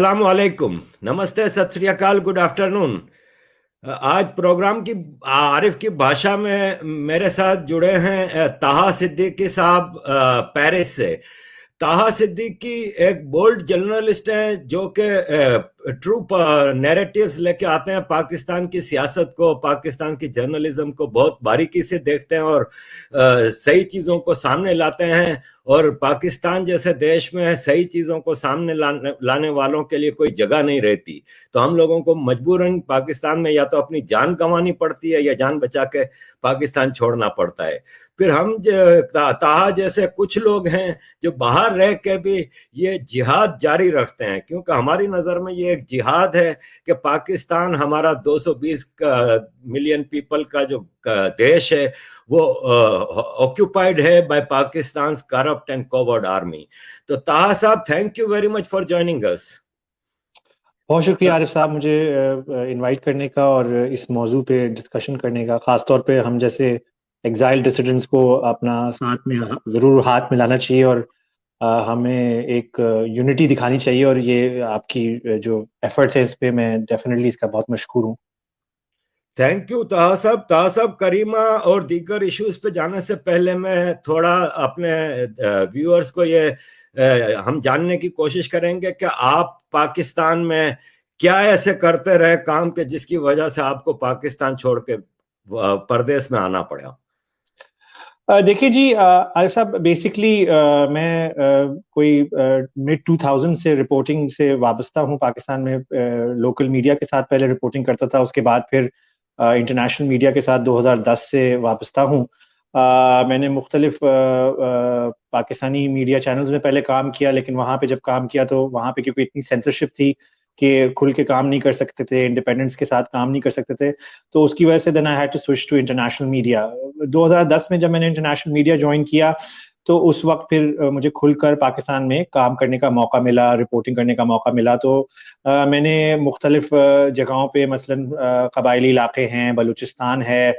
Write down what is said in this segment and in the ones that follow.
अस्सलाम वालेकुम, नमस्ते, सत श्री अकाल, गुड आफ्टरनून। आज प्रोग्राम की आरिफ की भाषा में मेरे साथ जुड़े हैं ताहा सिद्दीकी साहब पेरिस से। ताहा सिद्दीकी एक बोल्ड जर्नलिस्ट हैं जो कि ट्रू नैरेटिव्स लेके आते हैं, पाकिस्तान की सियासत को, पाकिस्तान की जर्नलिज्म को बहुत बारीकी से देखते हैं और सही चीज़ों को सामने लाते हैं। और पाकिस्तान जैसे देश में सही चीज़ों को सामने लाने वालों के लिए कोई जगह नहीं रहती, तो हम लोगों को मजबूरन पाकिस्तान में या तो अपनी जान गंवानी पड़ती है या जान बचा के पाकिस्तान छोड़ना पड़ता है। फिर हम ताहा जैसे कुछ लोग हैं जो बाहर रह के भी ये जिहाद जारी रखते हैं, क्योंकि हमारी नज़र में ये एक जिहाद है कि पाकिस्तान हमारा 220 मिलियन पीपल का जो देश है वो ऑक्यूपाइड है by Pakistan corrupt and coward army. तो ताहा साहब, thank you very much for joining us. बहुत शुक्रिया आरिफ साहब, मुझे इनवाइट करने का और इस मौजू पे डिस्कशन करने का। ख़ास तौर पे हम जैसे एग्जाइल डिसिडेंट्स को अपना साथ में ज़रूर हाथ मिलाना चाहिए और हमें एक यूनिटी दिखानी चाहिए। और ये आपकी जो एफर्ट्स है इस पे मैं डेफिनेटली इसका बहुत मशहूर हूँ। थैंक यू ताहा साहब। ताहा साहब, करीमा और दीगर इश्यूज पे जाने से पहले मैं थोड़ा अपने व्यूअर्स को ये हम जानने की कोशिश करेंगे कि आप पाकिस्तान में क्या ऐसे करते रहे काम के जिसकी वजह से आपको पाकिस्तान छोड़ के परदेश में आना पड़ा। देखिए जी आरिफ साहब, बेसिकली मैं कोई मिड 2000 से रिपोर्टिंग से वाबस्ता हूँ पाकिस्तान में। लोकल मीडिया के साथ पहले रिपोर्टिंग करता था, उसके बाद फिर इंटरनेशनल मीडिया के साथ 2010 से वाबस्ता हूँ। मैंने मुख्तलिफ पाकिस्तानी मीडिया चैनल्स में पहले काम किया, लेकिन वहाँ पे जब काम किया तो वहाँ पे क्योंकि इतनी सेंसरशिप थी कि खुल के काम नहीं कर सकते थे, इंडिपेंडेंस के साथ काम नहीं कर सकते थे, तो उसकी वजह से then I had to switch to international media. 2010 में जब मैंने इंटरनेशनल मीडिया ज्वाइन किया तो उस वक्त फिर मुझे खुलकर पाकिस्तान में काम करने का मौका मिला, रिपोर्टिंग करने का मौका मिला। तो मैंने मुख्तलिफ जगहों पे मसलन कबायली इलाके हैं, बलूचिस्तान है,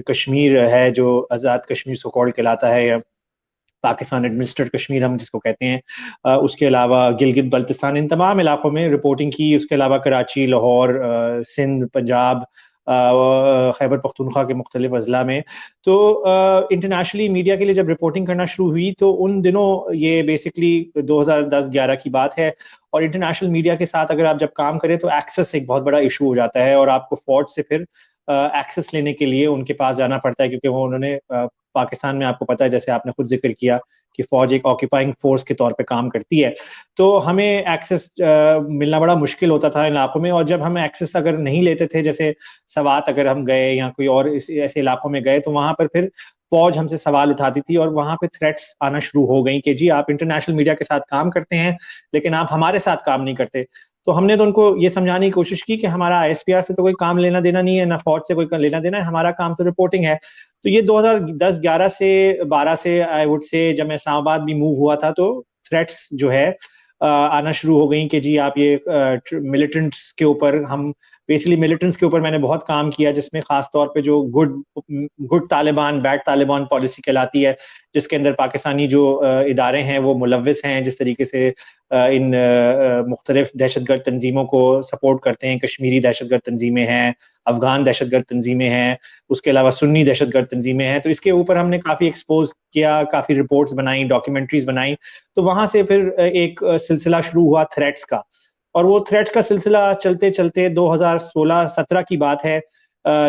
कश्मीर है जो आज़ाद कश्मीर सो कॉल्ड कहलाता है, या पाकिस्तान एडमिनिस्ट्रेटेड कश्मीर हम जिसको कहते हैं, उसके अलावा गिलगित बल्तिस्तान, इन तमाम इलाकों में रिपोर्टिंग की। उसके अलावा कराची, लाहौर, सिंध, पंजाब, खैबर पख्तूनख्वा के मुख्तलिफ अजला में। तो इंटरनेशनली मीडिया के लिए जब रिपोर्टिंग करना शुरू हुई तो उन दिनों ये बेसिकली 2010-11 की बात है। और इंटरनेशनल मीडिया के साथ अगर आप जब काम करें तो एक्सेस एक बहुत बड़ा इशू हो जाता है और आपको फौज से फिर एक्सेस लेने के लिए उनके पास जाना पड़ता है, क्योंकि वो उन्होंने पाकिस्तान में आपको पता है, जैसे आपने खुद जिक्र किया कि फौज एक ऑक्यूपाइंग फोर्स के तौर पे काम करती है, तो हमें एक्सेस मिलना बड़ा मुश्किल होता था इन इलाकों में। और जब हम एक्सेस अगर नहीं लेते थे, जैसे सवात अगर हम गए या कोई और ऐसे इलाकों में गए, तो वहां पर फिर फौज हमसे सवाल उठाती थी और वहां पे थ्रेट्स आना शुरू हो गई कि जी आप इंटरनेशनल मीडिया के साथ काम करते हैं लेकिन आप हमारे साथ काम नहीं करते। तो हमने तो उनको ये समझाने की कोशिश की कि हमारा आईएसपीआर से तो कोई काम लेना देना नहीं है, ना फौज से कोई लेना देना है, हमारा काम तो रिपोर्टिंग है। तो ये 2010-11 से 12 से आई वुड से जब मैं इस्लामाबाद भी मूव हुआ था तो थ्रेट्स जो है आना शुरू हो गई कि जी आप ये मिलिटेंट्स के ऊपर, हम बेसिकली मिलिटेंट्स के ऊपर मैंने बहुत काम किया, जिसमें खास तौर पे जो good Taliban bad Taliban policy कहलाती है, जिसके अंदर पाकिस्तानी जो इदारे हैं वो मुलव्विस हैं, जिस तरीके से इन मुख्तलिफ दहशतगर्द तंजीमों को सपोर्ट करते हैं। कश्मीरी दहशतगर्द तंजीमें हैं, अफगान दहशतगर्द तंजीमें हैं, उसके अलावा सुन्नी दहशतगर्द तंजीमें हैं। तो इसके ऊपर हमने काफ़ी एक्सपोज किया, काफ़ी रिपोर्ट्स बनाई, डॉक्यूमेंट्रीज बनाई। तो वहां से फिर एक सिलसिला शुरू हुआ थ्रेट्स का, और वो थ्रेट्स का सिलसिला चलते चलते 2016-17 की बात है,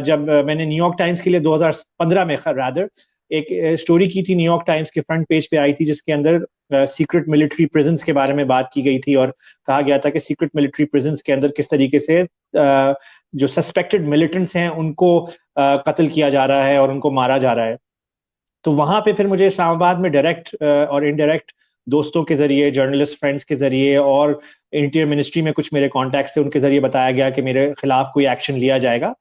जब मैंने न्यूयॉर्क टाइम्स के लिए 2015 में रादर एक स्टोरी की थी, न्यूयॉर्क टाइम्स के फ्रंट पेज पे आई थी, जिसके अंदर सीक्रेट मिलिट्री प्रिजन्स के बारे में बात की गई थी और कहा गया था कि सीक्रेट मिलिट्री प्रिजन्स के अंदर किस तरीके से जो सस्पेक्टेड मिलिटेंट्स हैं उनको कत्ल किया जा रहा है और उनको मारा जा रहा है। तो वहां पे फिर मुझे इस्लामाबाद में डायरेक्ट और इनडायरेक्ट दोस्तों के जरिए, जर्नलिस्ट फ्रेंड्स के जरिए और इंटीरियर मिनिस्ट्री में कुछ मेरे कॉन्टैक्ट थे, उनके जरिए बताया गया कि मेरे खिलाफ कोई एक्शन लिया जाएगा।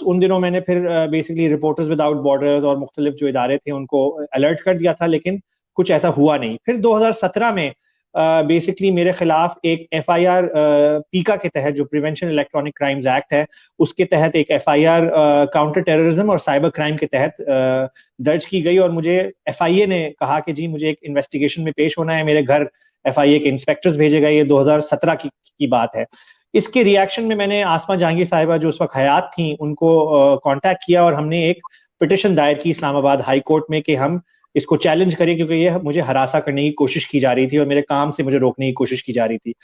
उन दिनों मैंने फिर बेसिकली रिपोर्टर्स विदाउट बॉर्डर्स और मुख्तलिफ जो इदारे थे उनको अलर्ट कर दिया था, लेकिन कुछ ऐसा हुआ नहीं। फिर 2017 में बेसिकली मेरे खिलाफ एक एफआईआर पीका के तहत, जो प्रिवेंशन इलेक्ट्रॉनिक क्राइम्स एक्ट है, उसके तहत एक एफआईआर काउंटर टेररिज्म और साइबर क्राइम के तहत दर्ज की गई। और मुझे एफआईए ने कहा कि जी मुझे एक इन्वेस्टिगेशन में पेश होना है, मेरे घर FIA के इंस्पेक्टर्स भेजे गए, ये 2017 की बात है। इसके रिएक्शन में मैंने आसमा जहांगीर साहिबा जो उस वक्त हयात थी उनको कांटेक्ट किया और हमने एक पिटिशन दायर की इस्लामाबाद हाई कोर्ट में कि हम इसको चैलेंज करें, क्योंकि ये मुझे हरासा करने की कोशिश की जा रही थी और मेरे काम से मुझे रोकने की कोशिश की जा रही थी।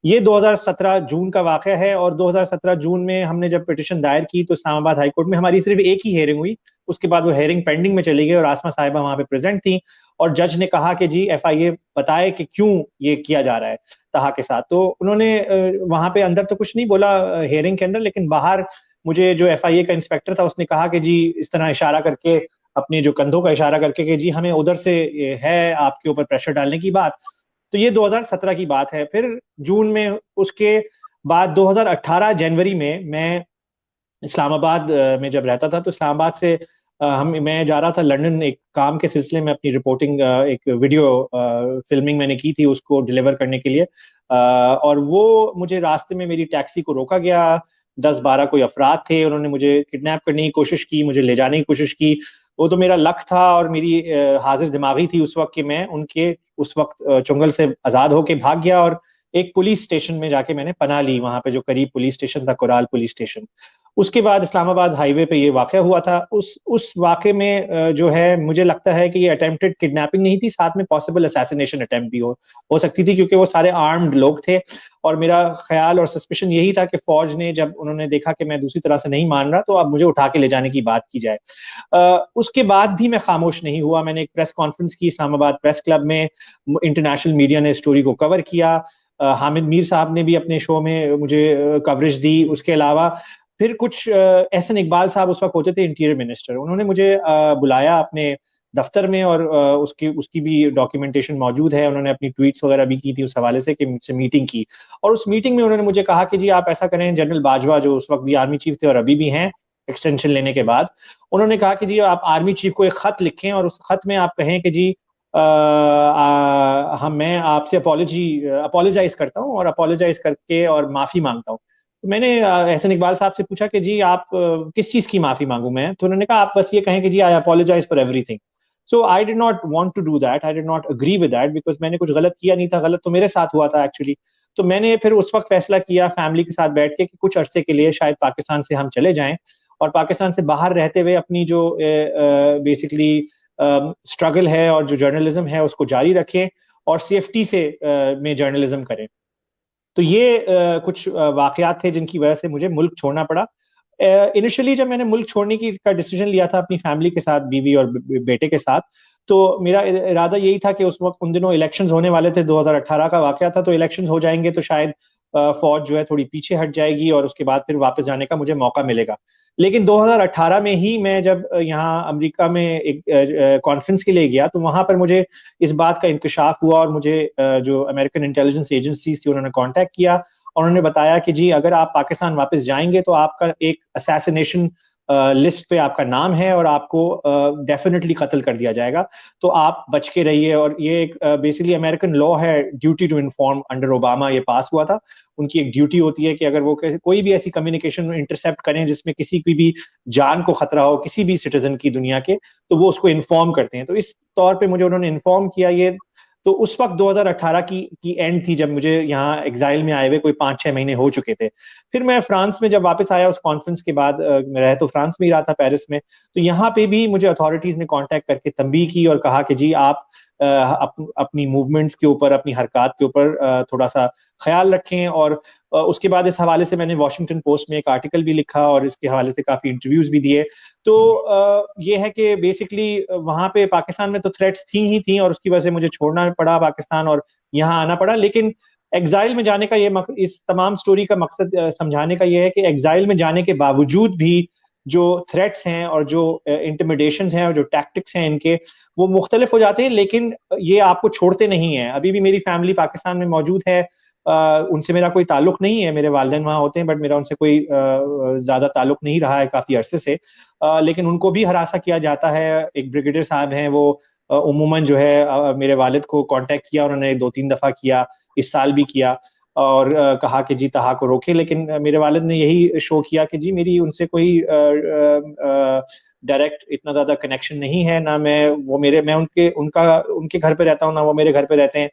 ये 2017 जून का वाकया है और 2017 जून में हमने जब पिटिशन दायर की तो इस्लामाबाद हाई कोर्ट में हमारी सिर्फ एक ही हियरिंग हुई। उसके बाद वो हियरिंग पेंडिंग में चली गई और आसमा साहिबा वहां पे प्रेजेंट थी और जज ने कहा कि जी FIA बताए कि क्यों ये किया जा रहा है ताहा के साथ। तो उन्होंने वहां पे अंदर तो कुछ नहीं बोला हियरिंग के अंदर, लेकिन बाहर मुझे जो FIA का इंस्पेक्टर था उसने कहा कि जी इस तरह इशारा करके, अपने जो कंधों का इशारा करके कि जी हमें उधर से है आपके ऊपर प्रेशर डालने की बात। तो ये 2017 की बात है। फिर जून में उसके बाद 2018 जनवरी में मैं इस्लामाबाद में जब रहता था तो इस्लामाबाद से मैं जा रहा था लंदन एक काम के सिलसिले में, अपनी रिपोर्टिंग एक वीडियो फिल्मिंग मैंने की थी उसको डिलीवर करने के लिए। और वो मुझे रास्ते में मेरी टैक्सी को रोका गया, 10-12 कोई अफराद थे, उन्होंने मुझे किडनैप करने की कोशिश की, मुझे ले जाने की कोशिश की। वो तो मेरा लक था और मेरी हाजिर दिमागी थी उस वक्त कि मैं उनके उस वक्त चुंगल से आजाद होके भाग गया और एक पुलिस स्टेशन में जाके मैंने पनाह ली, वहां पे जो करीब पुलिस स्टेशन था, कोराल पुलिस स्टेशन। उसके बाद इस्लामाबाद हाईवे पे ये वाकया हुआ था। उस वाकये में जो है मुझे लगता है कि ये अटेम्प्टेड किडनैपिंग नहीं थी, साथ में पॉसिबल असैसिनेशन अटेम्प्ट भी हो सकती थी, क्योंकि वो सारे आर्म्ड लोग थे। और मेरा ख्याल और सस्पिशन यही था कि फौज ने, जब उन्होंने देखा कि मैं दूसरी तरह से नहीं मान रहा, तो अब मुझे उठा के ले जाने की बात की जाए। उसके बाद भी मैं खामोश नहीं हुआ। मैंने एक प्रेस कॉन्फ्रेंस की इस्लामाबाद प्रेस क्लब में, इंटरनेशनल मीडिया ने स्टोरी को कवर किया, हामिद मीर साहब ने भी अपने शो में मुझे कवरेज दी। उसके अलावा फिर कुछ एहसन इकबाल साहब उस वक्त होते थे इंटीरियर मिनिस्टर, उन्होंने मुझे बुलाया अपने दफ्तर में और उसकी भी डॉक्यूमेंटेशन मौजूद है। उन्होंने अपनी ट्वीट्स वगैरह भी की थी उस हवाले से कि मुझसे मीटिंग की, और उस मीटिंग में उन्होंने मुझे कहा कि जी आप ऐसा करें, जनरल बाजवा जो उस वक्त भी आर्मी चीफ थे और अभी भी हैं एक्सटेंशन लेने के बाद, उन्होंने कहा कि जी आप आर्मी चीफ को एक खत लिखें और उस खत में आप कहें कि जी मैं आपसे अपोलोजाइज करता हूँ और अपोलोजाइज करके और माफी मांगता हूँ। तो मैंने एहसन इकबाल साहब से पूछा कि जी आप किस चीज की माफी मांगू मैं? तो उन्होंने कहा आप बस ये कहें कि जी I apologise for everything. So I did not want to do that, I did not agree with that, because मैंने कुछ गलत किया नहीं था, गलत तो मेरे साथ हुआ था एक्चुअली। तो मैंने फिर उस वक्त फैसला किया फैमिली के साथ बैठ के कि कुछ अरसे के लिए शायद पाकिस्तान से हम चले जाएं और पाकिस्तान से बाहर रहते हुए अपनी जो बेसिकली स्ट्रगल है और जो जर्नलिज्म है उसको जारी रखें और सेफ्टी से में जर्नलिज्म करें। तो ये कुछ वाकयात थे जिनकी वजह से मुझे मुल्क छोड़ना पड़ा। इनिशियली जब मैंने मुल्क छोड़ने का डिसीजन लिया था अपनी फैमिली के साथ, बीवी और बेटे के साथ, तो मेरा इरादा यही था कि उस वक्त उन दिनों इलेक्शंस होने वाले थे, 2018 का वाकया था, तो इलेक्शंस हो जाएंगे तो शायद फौज जो है थोड़ी पीछे हट जाएगी और उसके बाद फिर वापस जाने का मुझे मौका मिलेगा। लेकिन 2018 में ही मैं जब यहाँ अमेरिका में एक कॉन्फ्रेंस के लिए गया तो वहां पर मुझे इस बात का इंकशाफ हुआ और मुझे जो अमेरिकन इंटेलिजेंस एजेंसीज थी उन्होंने कांटेक्ट किया और उन्होंने बताया कि जी अगर आप पाकिस्तान वापस जाएंगे तो आपका एक असैसिनेशन लिस्ट पे आपका नाम है और आपको डेफिनेटली कत्ल कर दिया जाएगा, तो आप बच के रहिए। और ये एक बेसिकली अमेरिकन लॉ है, duty to inform, under Obama ये पास हुआ था। उनकी एक ड्यूटी होती है कि अगर वो कोई भी ऐसी कम्युनिकेशन इंटरसेप्ट करें जिसमें किसी की भी जान को खतरा हो, किसी भी सिटीजन की दुनिया के, तो वो उसको इन्फॉर्म करते हैं। तो इस तौर पे मुझे उन्होंने इन्फॉर्म किया। ये तो उस वक्त 2018 की एंड थी जब मुझे यहाँ एग्जाइल में आए हुए कोई 5-6 महीने हो चुके थे। फिर मैं फ्रांस में जब वापस आया उस कॉन्फ्रेंस के बाद, मैं रह तो फ्रांस में ही रहा था, पेरिस में, तो यहाँ पे भी मुझे अथॉरिटीज ने कांटेक्ट करके तंबीह की और कहा कि जी आप अपनी मूवमेंट्स के ऊपर, अपनी हरकत के ऊपर थोड़ा सा ख्याल रखें। और उसके बाद इस हवाले से मैंने वॉशिंगटन पोस्ट में एक आर्टिकल भी लिखा और इसके हवाले से काफी इंटरव्यूज भी दिए। तो ये है कि बेसिकली वहां पे पाकिस्तान में तो थ्रेट्स थी ही थी और उसकी वजह से मुझे छोड़ना पड़ा पाकिस्तान और यहाँ आना पड़ा। लेकिन एग्जाइल में जाने का इस तमाम स्टोरी का मकसद समझाने का ये है कि एग्जाइल में जाने के बावजूद भी जो थ्रेट्स हैं और जो इंटिमिडेशंस हैं और जो टैक्टिक्स हैं इनके, वो मुख्तलिफ हो जाते हैं, लेकिन ये आपको छोड़ते नहीं है। अभी भी मेरी फैमिली पाकिस्तान में मौजूद है, उनसे मेरा कोई ताल्लुक नहीं है, मेरे वालिदैन वहाँ होते हैं, बट मेरा उनसे कोई ज्यादा ताल्लुक नहीं रहा है काफी अरसे से। लेकिन उनको भी हरासा किया जाता है। एक ब्रिगेडियर साहब हैं, वो उमूमन जो है मेरे वालिद को कांटेक्ट किया, उन्होंने 2-3 दफा किया, इस साल भी किया। और कहा कि जी तहा को रोके, लेकिन मेरे वालिद ने यही शो किया कि जी मेरी उनसे कोई डायरेक्ट इतना ज्यादा कनेक्शन नहीं है, ना मैं उनके घर पे रहता हूँ, ना वो मेरे घर पे रहते हैं।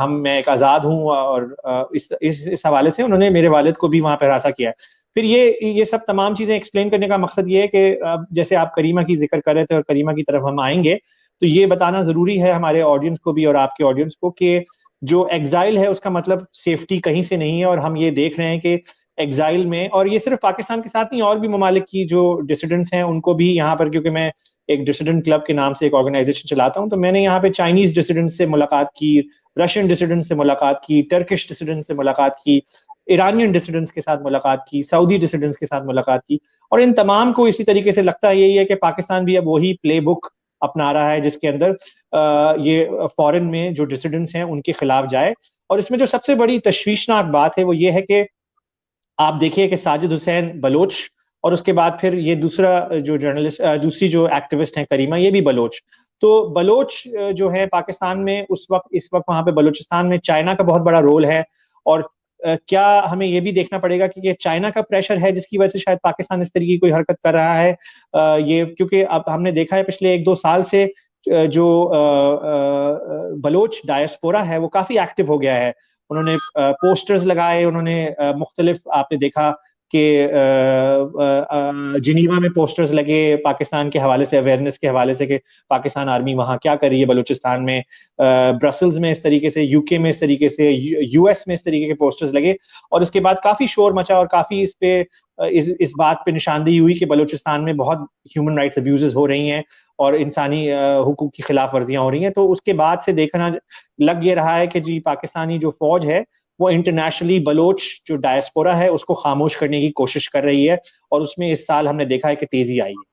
मैं एक आजाद हूँ, और इस हवाले से उन्होंने मेरे वालिद को भी वहां पर हिरासा किया है। फिर ये सब तमाम चीजें एक्सप्लेन करने का मकसद ये है कि जैसे आप करीमा की जिक्र कर रहे थे और करीमा की तरफ हम आएंगे, तो ये बताना जरूरी है हमारे ऑडियंस को भी और आपके ऑडियंस को कि जो एग्जाइल है उसका मतलब सेफ्टी कहीं से नहीं है। और हम ये देख रहे हैं कि एग्जाइल में, और ये सिर्फ पाकिस्तान के साथ नहीं, और भी ममालिक की जो डिसिडेंट्स हैं उनको भी यहाँ पर, क्योंकि मैं एक डिसिडेंट क्लब के नाम से एक ऑर्गेनाइजेशन चलाता हूँ, तो मैंने यहाँ पे चाइनीज डिसिडेंट से मुलाकात की, रशियन डिसिडेंट से मुलाकात की, टर्किश डिसिडेंट से मुलाकात की, ईरानियन डिसिडेंट्स के साथ मुलाकात की, सऊदी डिसिडेंट्स के साथ मुलाकात की। और इन तमाम को इसी तरीके से लगता यही है कि पाकिस्तान भी अब वही प्ले बुक अपना रहा है जिसके अंदर ये फॉरेन में जो डिसिडेंट्स हैं उनके खिलाफ जाए। और इसमें जो सबसे बड़ी तशवीशनाक बात है वो ये है कि आप देखिए कि साजिद हुसैन बलोच, और उसके बाद फिर ये दूसरा जो जर्नलिस्ट, दूसरी जो एक्टिविस्ट हैं करीमा, ये भी बलोच। तो बलोच जो है पाकिस्तान में इस वक्त वहां पे बलूचिस्तान में चाइना का बहुत बड़ा रोल है। और क्या हमें ये भी देखना पड़ेगा कि ये चाइना का प्रेशर है जिसकी वजह से शायद पाकिस्तान इस तरीके की कोई हरकत कर रहा है। ये क्योंकि अब हमने देखा है पिछले 1-2 साल से जो बलोच डायस्पोरा है वो काफी एक्टिव हो गया है। उन्होंने पोस्टर्स लगाए, उन्होंने मुख्तलिफ, आपने देखा कि जिनीवा में पोस्टर्स लगे पाकिस्तान के हवाले से, अवेयरनेस के हवाले से कि पाकिस्तान आर्मी वहां क्या कर रही है बलूचिस्तान में। ब्रसल्स में इस तरीके से, यूके में इस तरीके से, यूएस में इस तरीके के पोस्टर्स लगे। और इसके बाद काफी शोर मचा और काफी इस बात पे निशानदेही हुई कि बलूचिस्तान में बहुत ह्यूमन राइट्स अब्यूजेस हो रही हैं और इंसानी हुकूक की खिलाफ वर्जियां हो रही हैं। तो उसके बाद से देखना लग ये रहा है कि जी पाकिस्तानी जो फौज है वो इंटरनेशनली बलोच जो डायस्पोरा है उसको खामोश करने की कोशिश कर रही है, और उसमें इस साल हमने देखा है कि तेजी आई है।